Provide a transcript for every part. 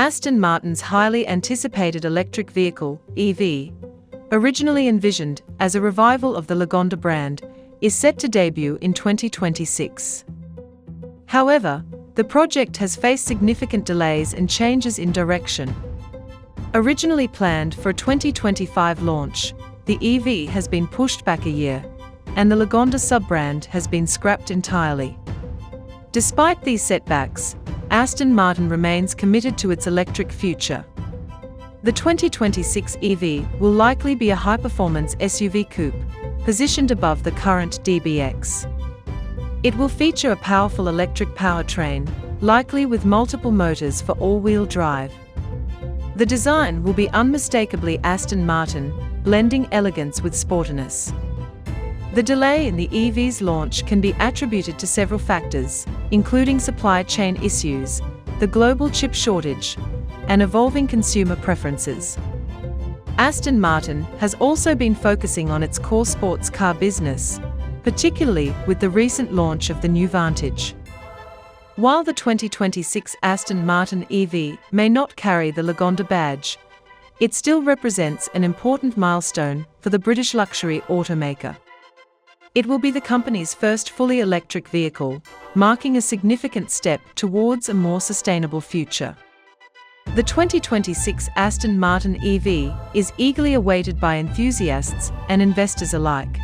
Aston Martin's highly anticipated electric vehicle, EV, originally envisioned as a revival of the Lagonda brand, is set to debut in 2026. However, the project has faced significant delays and changes in direction. Originally planned for a 2025 launch, the EV has been pushed back a year, and the Lagonda sub-brand has been scrapped entirely. Despite these setbacks, Aston Martin remains committed to its electric future. The 2026 EV will likely be a high-performance SUV coupe, positioned above the current DBX. It will feature a powerful electric powertrain, likely with multiple motors for all-wheel drive. The design will be unmistakably Aston Martin, blending elegance with sportiness. The delay in the EV's launch can be attributed to several factors, including supply chain issues, the global chip shortage, and evolving consumer preferences. Aston Martin has also been focusing on its core sports car business, particularly with the recent launch of the new Vantage. While the 2026 Aston Martin EV may not carry the Lagonda badge, it still represents an important milestone for the British luxury automaker. It will be the company's first fully electric vehicle, marking a significant step towards a more sustainable future. The 2026 Aston Martin EV is eagerly awaited by enthusiasts and investors alike.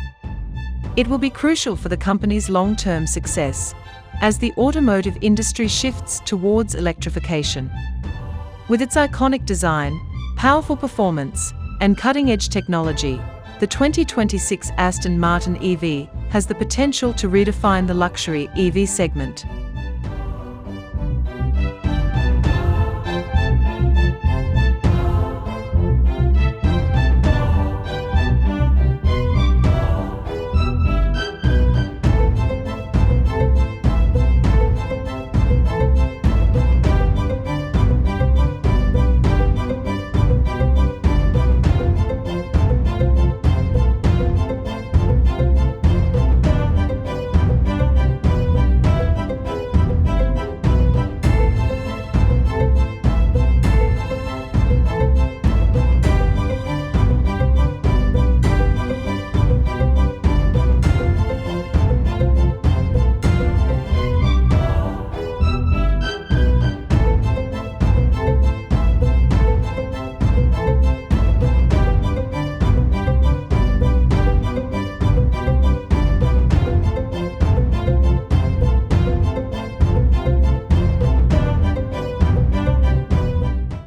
It will be crucial for the company's long-term success, as the automotive industry shifts towards electrification. With its iconic design, powerful performance, and cutting-edge technology, the 2026 Aston Martin EV has the potential to redefine the luxury EV segment.